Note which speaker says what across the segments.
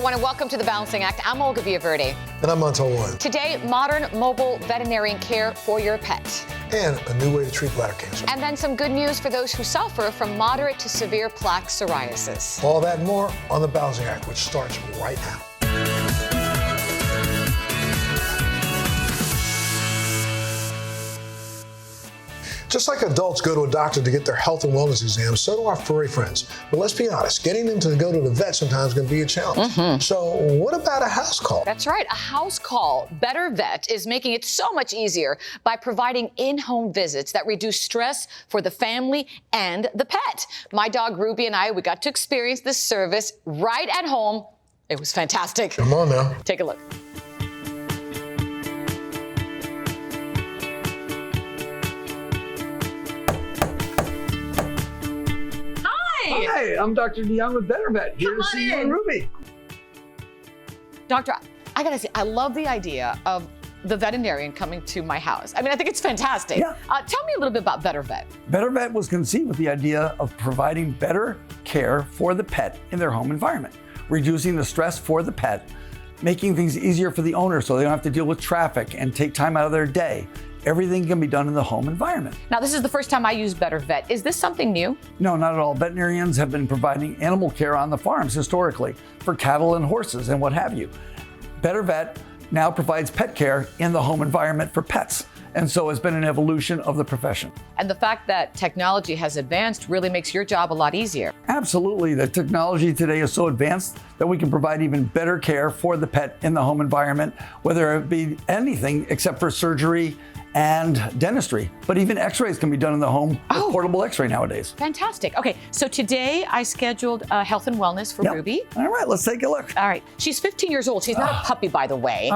Speaker 1: everyone, and welcome to The Balancing Act. I'm Olga Villaverde.
Speaker 2: And I'm Montel Williams.
Speaker 1: Today, modern mobile veterinarian care for your pet.
Speaker 2: And a new way to treat bladder cancer.
Speaker 1: And then some good news for those who suffer from moderate to severe plaque psoriasis.
Speaker 2: All that and more on The Balancing Act, which starts right now. Just like adults go to a doctor to get their health and wellness exams, so do our furry friends. But let's be honest, getting them to go to the vet sometimes can be a challenge. So what about a house call?
Speaker 1: That's right, a house call. BetterVet is making it so much easier by providing in-home visits that reduce stress for the family and the pet. My dog Ruby and I, we got to experience this service right at home. It was fantastic.
Speaker 2: Come on now.
Speaker 1: Take a look.
Speaker 3: Hi, I'm Dr. DeYoung with BetterVet, here to see you and Ruby.
Speaker 1: Doctor, I gotta say, I love the idea of the veterinarian coming to my house. I mean, I think it's fantastic.
Speaker 3: Yeah.
Speaker 1: Tell me a little bit about BetterVet.
Speaker 3: BetterVet was conceived with the idea of providing better care for the pet in their home environment, reducing the stress for the pet, making things easier for the owner so they don't have to deal with traffic and take time out of their day. Everything can be done in the home environment.
Speaker 1: Now, this is the first time I use BetterVet. Is this something new?
Speaker 3: No, not at all. Veterinarians have been providing animal care on the farms historically for cattle and horses and what have you. BetterVet now provides pet care in the home environment for pets. And so it's been an evolution of the profession.
Speaker 1: And the fact that technology has advanced really makes your job a lot easier.
Speaker 3: Absolutely. The technology today is so advanced that we can provide even better care for the pet in the home environment, whether it be anything except for surgery and dentistry. But even x-rays can be done in the home with portable x-ray nowadays.
Speaker 1: Fantastic. Okay, so today I scheduled health and wellness for Ruby.
Speaker 3: All right, let's take a look.
Speaker 1: All right, she's 15 years old. She's not a puppy, by the way.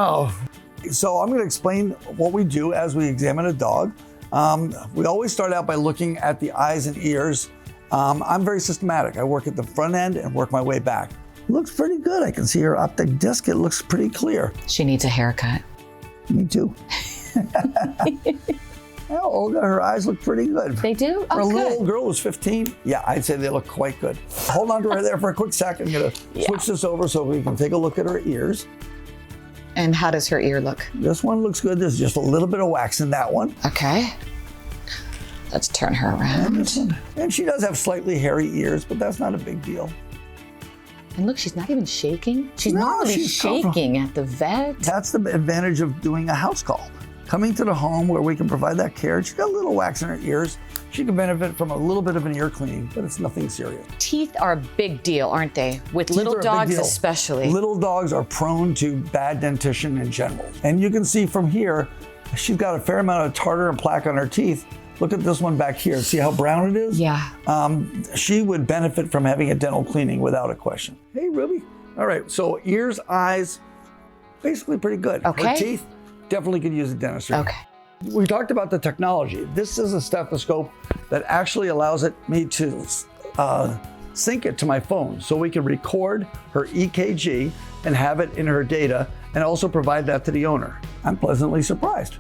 Speaker 3: So I'm going to explain what we do as we examine a dog. We always start out by looking at the eyes and ears. I'm very systematic. I work at the front end and work my way back. Looks pretty good. I can see her optic disc. It looks pretty clear.
Speaker 1: She needs a haircut.
Speaker 3: Me too. Well, Olga, her eyes look pretty good.
Speaker 1: They do?
Speaker 3: For a
Speaker 1: good.
Speaker 3: little girl who's 15, yeah, I'd say they look quite good. Hold on to her there for a quick second. I'm going to switch this over so we can take a look at her ears.
Speaker 1: And how does her ear look?
Speaker 3: This one looks good. There's just a little bit of wax in that one.
Speaker 1: Okay. Let's turn her around.
Speaker 3: And she does have slightly hairy ears, but that's not a big deal.
Speaker 1: And look, she's not even shaking. She's
Speaker 3: No,
Speaker 1: not really
Speaker 3: she's
Speaker 1: shaking at the vet.
Speaker 3: That's the advantage of doing a house call. Coming to the home where we can provide that care. She's got a little wax in her ears. She can benefit from a little bit of an ear cleaning, but it's nothing serious.
Speaker 1: Teeth are a big deal, aren't they? With
Speaker 3: Teeth
Speaker 1: little
Speaker 3: are a big
Speaker 1: dogs
Speaker 3: deal.
Speaker 1: especially.
Speaker 3: Little dogs are prone to bad dentition in general. And you can see from here, she's got a fair amount of tartar and plaque on her teeth. Look at this one back here. See how brown it is?
Speaker 1: Yeah.
Speaker 3: She would benefit from having a dental cleaning without a question. Hey, Ruby. All right, so ears, eyes, basically pretty good.
Speaker 1: Okay.
Speaker 3: Her teeth, definitely could use a dentistry.
Speaker 1: Okay.
Speaker 3: We talked about the technology. This is a stethoscope that actually allows me to sync it to my phone so we can record her EKG and have it in her data and also provide that to the owner. I'm pleasantly surprised.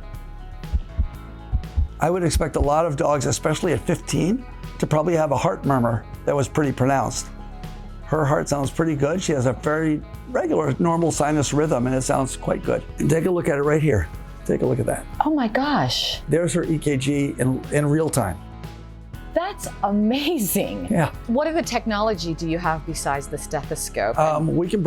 Speaker 3: I would expect a lot of dogs, especially at 15, to probably have a heart murmur that was pretty pronounced. Her heart sounds pretty good. She has a very regular, normal sinus rhythm, and it sounds quite good. And take a look at it right here. Take a look at that.
Speaker 1: Oh my gosh.
Speaker 3: There's her EKG in real time.
Speaker 1: That's amazing.
Speaker 3: Yeah.
Speaker 1: What other technology do you have besides the stethoscope?
Speaker 3: We have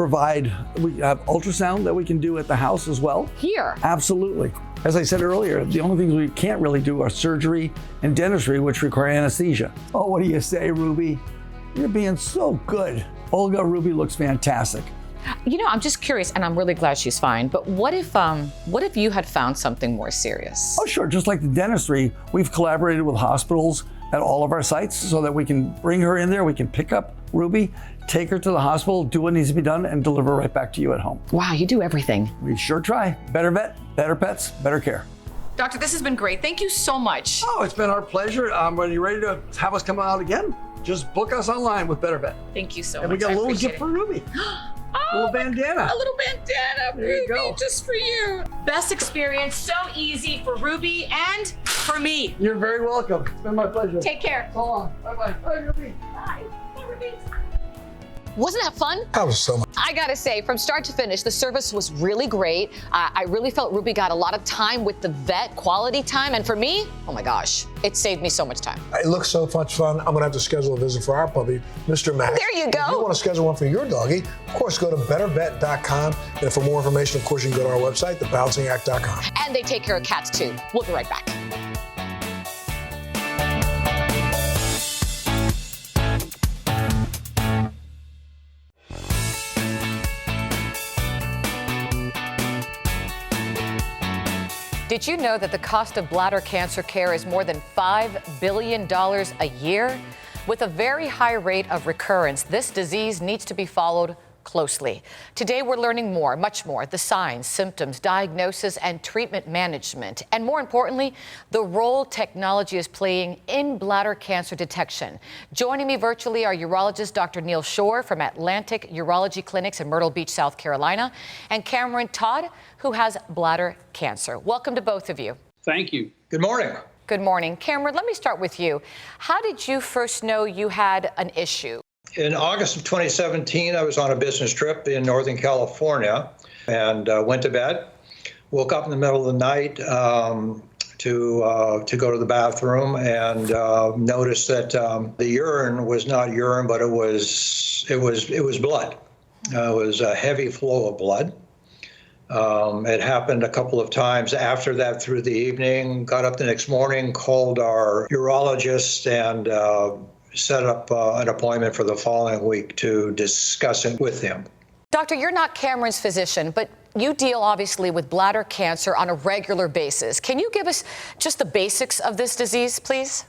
Speaker 3: ultrasound that we can do at the house as well.
Speaker 1: Here.
Speaker 3: Absolutely. As I said earlier, the only things we can't really do are surgery and dentistry, which require anesthesia. Oh, what do you say, Ruby? You're being so good. Olga, Ruby looks fantastic.
Speaker 1: You know, I'm just curious, and I'm really glad she's fine, but what if you had found something more serious?
Speaker 3: Oh, sure. Just like the dentistry, we've collaborated with hospitals at all of our sites so that we can bring her in there. We can pick up Ruby, take her to the hospital, do what needs to be done, and deliver right back to you at home.
Speaker 1: Wow, you do everything.
Speaker 3: We sure try. Better vet, better pets, better care.
Speaker 1: Doctor, this has been great. Thank you so much.
Speaker 3: Oh, it's been our pleasure. Are you ready to have us come out again? Just book us online with BetterVet.
Speaker 1: Thank you so much.
Speaker 3: And we got a little gift for Ruby. A little bandana.
Speaker 1: A little bandana,
Speaker 3: There you
Speaker 1: Ruby,
Speaker 3: go.
Speaker 1: just for you. Best experience, so easy for Ruby and for me.
Speaker 3: You're very welcome. It's been my pleasure.
Speaker 1: Take care.
Speaker 3: So long. Bye-bye. Bye, Ruby.
Speaker 1: Bye. Bye, Ruby. Wasn't that fun?
Speaker 2: That was so much.
Speaker 1: I gotta say, from start to finish, the service was really great. I really felt Ruby got a lot of time with the vet, quality time. And for me, oh my gosh, it saved me so much time.
Speaker 2: It looks so much fun. I'm gonna have to schedule a visit for our puppy, Mr. Max.
Speaker 1: There you go.
Speaker 2: If you want to schedule one for your doggy, of course, go to BetterVet.com. And for more information, of course, you can go to our website, thebalancing.com.
Speaker 1: And they take care of cats too. We'll be right back. Did you know that the cost of bladder cancer care is more than $5 billion a year? With a very high rate of recurrence, this disease needs to be followed closely. Today, we're learning more, much more, the signs, symptoms, diagnosis, and treatment management. And more importantly, the role technology is playing in bladder cancer detection. Joining me virtually are urologist Dr. Neil Shore from Atlantic Urology Clinics in Myrtle Beach, South Carolina, and Cameron Todd, who has bladder cancer. Welcome to both of you.
Speaker 4: Thank you.
Speaker 5: Good morning.
Speaker 1: Good morning. Cameron, let me start with you. How did you first know you had an issue?
Speaker 5: In August of 2017, I was on a business trip in Northern California and went to bed. Woke up in the middle of the night to go to the bathroom and noticed that the urine was not urine, but it was blood. It was a heavy flow of blood. It happened a couple of times after that through the evening. Got up the next morning, called our urologist, and set up an appointment for the following week to discuss it with him.
Speaker 1: Doctor, you're not Cameron's physician, but you deal obviously with bladder cancer on a regular basis. Can you give us just the basics of this disease, please?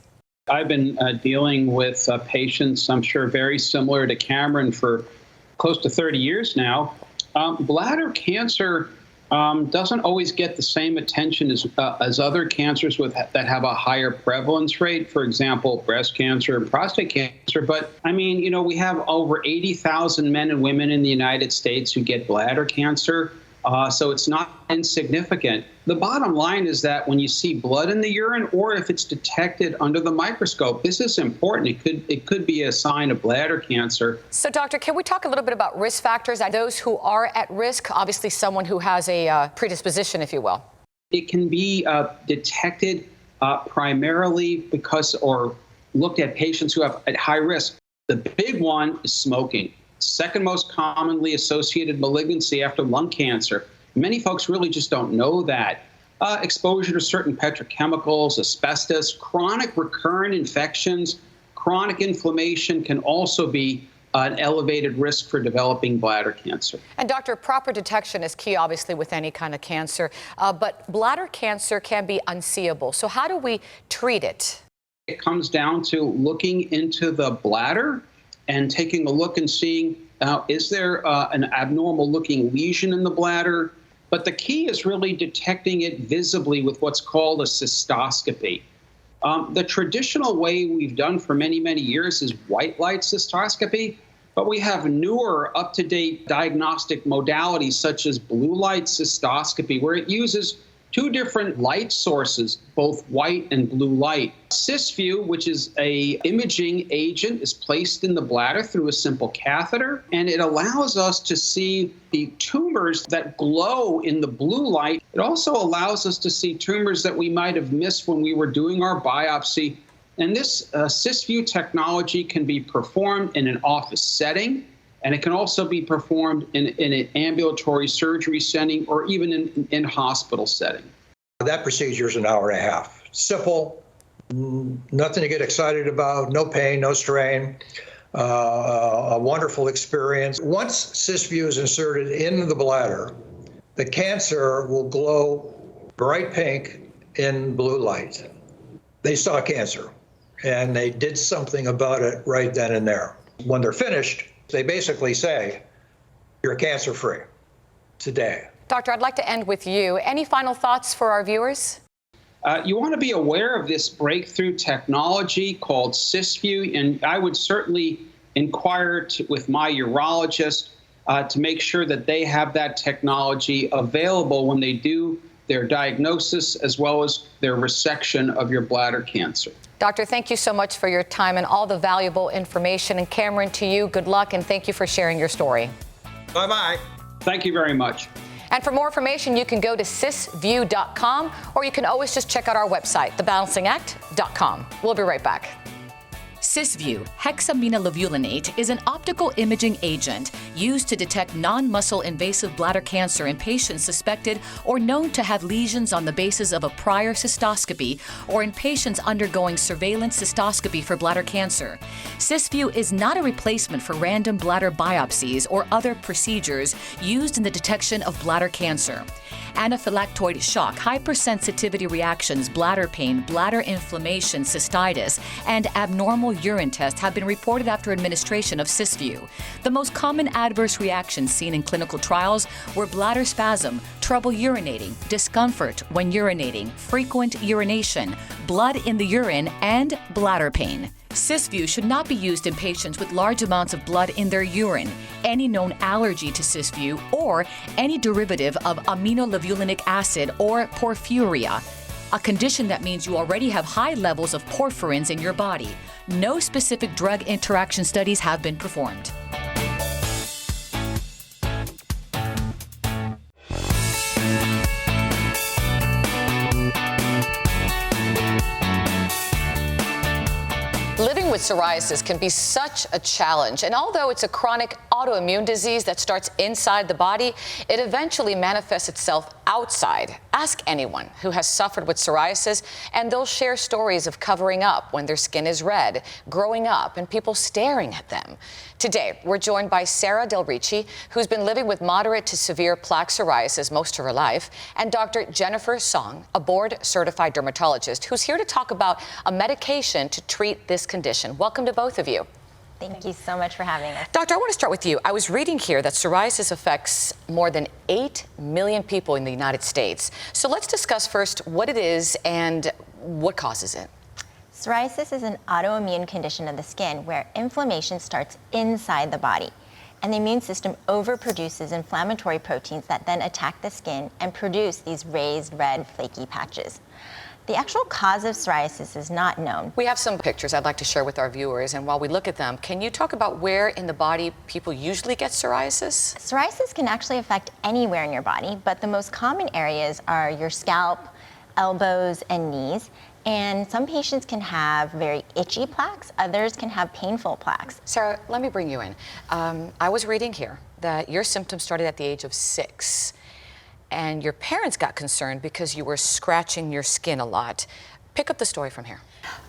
Speaker 4: I've been dealing with patients, I'm sure very similar to Cameron, for close to 30 years now. Bladder cancer doesn't always get the same attention as other cancers that have a higher prevalence rate, for example, breast cancer and prostate cancer. But I mean, you know, we have over 80,000 men and women in the United States who get bladder cancer. So it's not insignificant. The bottom line is that when you see blood in the urine, or if it's detected under the microscope, this is important. It could be a sign of bladder cancer.
Speaker 1: So, doctor, can we talk a little bit about risk factors? Those who are at risk, obviously someone who has a predisposition, if you will.
Speaker 4: It can be detected primarily because, or looked at patients who have at high risk. The big one is smoking. Second most commonly associated malignancy after lung cancer. Many folks really just don't know that. Exposure to certain petrochemicals, asbestos, chronic recurrent infections, chronic inflammation can also be an elevated risk for developing bladder cancer.
Speaker 1: And doctor, proper detection is key, obviously, with any kind of cancer. But bladder cancer can be unseeable. So how do we treat it?
Speaker 4: It comes down to looking into the bladder and taking a look and seeing, is there an abnormal looking lesion in the bladder? But the key is really detecting it visibly with what's called a cystoscopy. The traditional way we've done for many, many years is white light cystoscopy, but we have newer, up-to-date diagnostic modalities such as blue light cystoscopy, where it uses two different light sources, both white and blue light. Cysview, which is an imaging agent, is placed in the bladder through a simple catheter, and it allows us to see the tumors that glow in the blue light. It also allows us to see tumors that we might have missed when we were doing our biopsy. And this Cysview technology can be performed in an office setting, and it can also be performed in an ambulatory surgery setting or even in hospital setting.
Speaker 5: That procedure is an hour and a half. Simple, nothing to get excited about, no pain, no strain, a wonderful experience. Once Cysview is inserted into the bladder, the cancer will glow bright pink in blue light. They saw cancer, and they did something about it right then and there. When they're finished, they basically say, you're cancer-free today.
Speaker 1: Doctor, I'd like to end with you. Any final thoughts for our viewers?
Speaker 4: You want to be aware of this breakthrough technology called Cysview, and I would certainly inquire with my urologist to make sure that they have that technology available when they do their diagnosis, as well as their resection of your bladder cancer.
Speaker 1: Doctor, thank you so much for your time and all the valuable information. And Cameron, to you, good luck, and thank you for sharing your story.
Speaker 5: Bye-bye.
Speaker 4: Thank you very much.
Speaker 1: And for more information, you can go to cisview.com, or you can always just check out our website, thebalancingact.com. We'll be right back.
Speaker 6: Cysview hexaminolevulinate is an optical imaging agent used to detect non-muscle invasive bladder cancer in patients suspected or known to have lesions on the basis of a prior cystoscopy or in patients undergoing surveillance cystoscopy for bladder cancer. Cysview is not a replacement for random bladder biopsies or other procedures used in the detection of bladder cancer. Anaphylactoid shock, hypersensitivity reactions, bladder pain, bladder inflammation, cystitis, and abnormal urine tests have been reported after administration of Cysview. The most common adverse reactions seen in clinical trials were bladder spasm, trouble urinating, discomfort when urinating, frequent urination, blood in the urine, and bladder pain. Cysview should not be used in patients with large amounts of blood in their urine, any known allergy to Cysview, or any derivative of aminolevulinic acid or porphyria, a condition that means you already have high levels of porphyrins in your body. No specific drug interaction studies have been performed.
Speaker 1: Living with psoriasis can be such a challenge, and although it's a chronic autoimmune disease that starts inside the body, it eventually manifests itself outside. Ask anyone who has suffered with psoriasis, and they'll share stories of covering up when their skin is red, growing up, and people staring at them. Today, we're joined by Sarah Del Ricci, who's been living with moderate to severe plaque psoriasis most of her life, and Dr. Jennifer Song, a board-certified dermatologist, who's here to talk about a medication to treat this condition. Welcome to both of you.
Speaker 7: Thank you so much for having us.
Speaker 1: Doctor, I want to start with you. I was reading here that psoriasis affects more than 8 million people in the United States. So let's discuss first what it is and what causes it.
Speaker 7: Psoriasis is an autoimmune condition of the skin where inflammation starts inside the body, and the immune system overproduces inflammatory proteins that then attack the skin and produce these raised red flaky patches. The actual cause of psoriasis is not known.
Speaker 1: We have some pictures I'd like to share with our viewers, and while we look at them, can you talk about where in the body people usually get psoriasis?
Speaker 7: Psoriasis can actually affect anywhere in your body, but the most common areas are your scalp, elbows, and knees. And some patients can have very itchy plaques, others can have painful plaques.
Speaker 1: Sarah, let me bring you in. I was reading here that your symptoms started at the age of 6, and your parents got concerned because you were scratching your skin a lot. Pick up the story from here.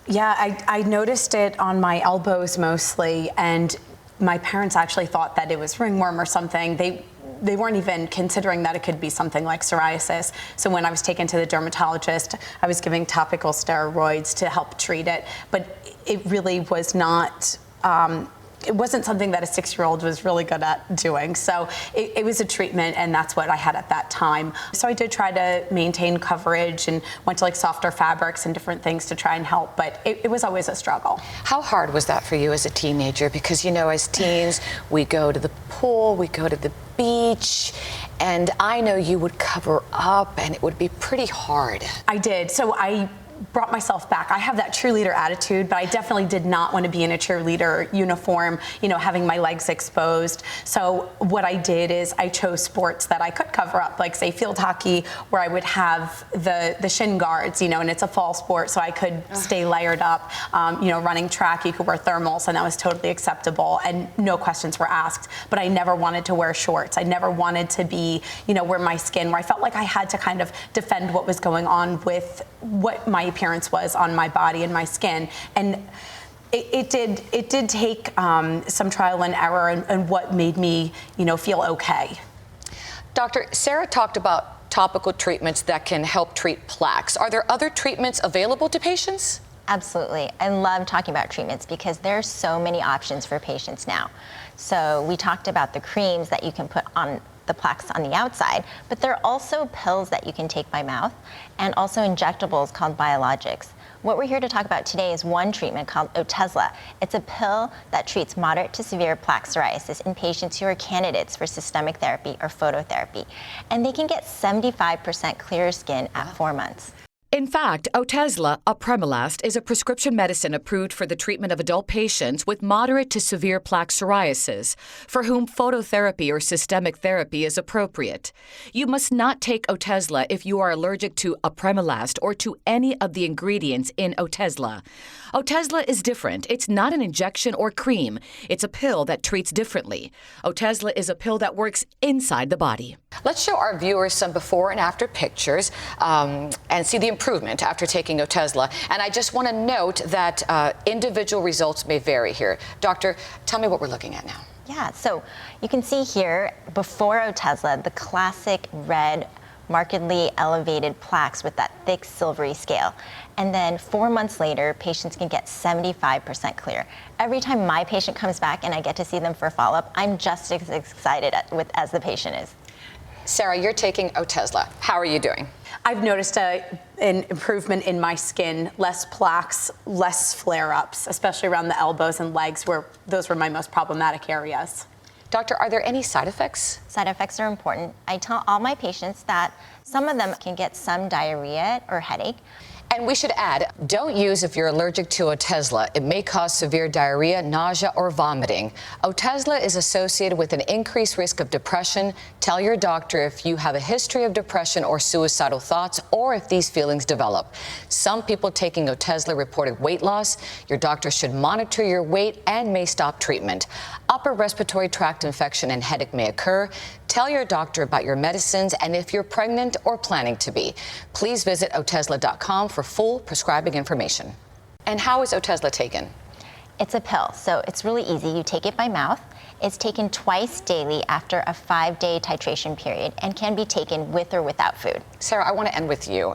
Speaker 8: Yeah, I noticed it on my elbows mostly, and my parents actually thought that it was ringworm or something. They weren't even considering that it could be something like psoriasis. So when I was taken to the dermatologist, I was giving topical steroids to help treat it. But it really was not, it wasn't something that a 6-year-old was really good at doing. So it was a treatment, and that's what I had at that time. So I did try to maintain coverage and went to like softer fabrics and different things to try and help, but it was always a struggle.
Speaker 1: How hard was that for you as a teenager? Because, you know, as teens, we go to the pool, we go to the beach, and I know you would cover up, and it would be pretty hard.
Speaker 8: I did. So I brought myself back. I have that cheerleader attitude, but I definitely did not want to be in a cheerleader uniform, you know, having my legs exposed. So what I did is I chose sports that I could cover up, like say field hockey, where I would have the shin guards, you know, and it's a fall sport, so I could stay layered up. You know, running track, you could wear thermals, and that was totally acceptable, and no questions were asked. But I never wanted to wear shorts. I never wanted to be, you know, where my skin, where I felt like I had to kind of defend what was going on with what my appearance was on my body and my skin. And it did take some trial and error and what made me, you know, feel okay.
Speaker 1: Doctor, Sarah talked about topical treatments that can help treat plaques. Are there other treatments available to patients?
Speaker 7: Absolutely. I love talking about treatments because there are so many options for patients now. So we talked about the creams that you can put on the plaques on the outside, but there are also pills that you can take by mouth and also injectables called biologics. What we're here to talk about today is one treatment called Otezla. It's a pill that treats moderate to severe plaque psoriasis in patients who are candidates for systemic therapy or phototherapy. And they can get 75% clearer skin at 4 months.
Speaker 6: In fact, Otezla, apremilast, is a prescription medicine approved for the treatment of adult patients with moderate to severe plaque psoriasis, for whom phototherapy or systemic therapy is appropriate. You must not take Otezla if you are allergic to apremilast or to any of the ingredients in Otezla. Otezla is different. It's not an injection or cream. It's a pill that treats differently. Otezla is a pill that works inside the body.
Speaker 1: Let's show our viewers some before and after pictures and see the improvement after taking Otezla. And I just want to note that individual results may vary here. Doctor, tell me what we're looking at now.
Speaker 7: Yeah, so you can see here, before Otezla, the classic red, markedly elevated plaques with that thick silvery scale. And then 4 months later, patients can get 75% clear. Every time my patient comes back and I get to see them for follow-up, I'm just as excited as the patient is.
Speaker 1: Sarah, you're taking Otezla. How are you doing?
Speaker 8: I've noticed an improvement in my skin, less plaques, less flare-ups, especially around the elbows and legs, where those were my most problematic areas.
Speaker 1: Doctor, are there any side effects?
Speaker 7: Side effects are important. I tell all my patients that some of them can get some diarrhea or headache.
Speaker 1: And we should add, don't use if you're allergic to Otezla. It may cause severe diarrhea, nausea, or vomiting. Otezla is associated with an increased risk of depression. Tell your doctor if you have a history of depression or suicidal thoughts, or if these feelings develop. Some people taking Otezla reported weight loss. Your doctor should monitor your weight and may stop treatment. Upper respiratory tract infection and headache may occur. Tell your doctor about your medicines and if you're pregnant or planning to be. Please visit Otezla.com for full prescribing information. And how is Otezla taken?
Speaker 7: It's a pill, so it's really easy. You take it by mouth. It's taken twice daily after a 5-day titration period and can be taken with or without food.
Speaker 1: Sarah, I want to end with you.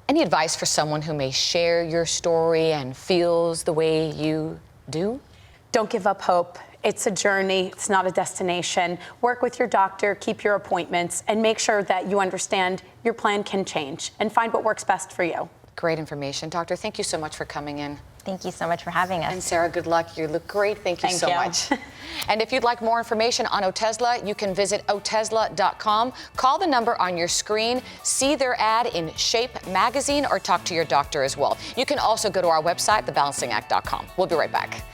Speaker 1: Any advice for someone who may share your story and feels the way you do?
Speaker 8: Don't give up hope. It's a journey. It's not a destination. Work with your doctor, keep your appointments, and make sure that you understand your plan can change and find what works best for you.
Speaker 1: Great information. Doctor, thank you so much for coming in.
Speaker 7: Thank you so much for having us.
Speaker 1: And Sarah, good luck. You look great. Thank you so much. And if you'd like more information on Otezla, you can visit Otezla.com. Call the number on your screen, see their ad in Shape magazine, or talk to your doctor as well. You can also go to our website, thebalancingact.com. We'll be right back.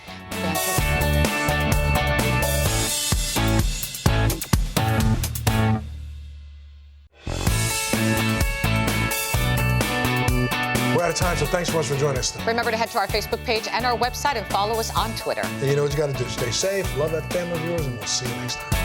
Speaker 2: We're out of time, so thanks so much for joining us today.
Speaker 1: Remember to head to our Facebook page and our website and follow us on Twitter.
Speaker 2: And you know what you got to do. Stay safe, love that family of yours, and we'll see you next time.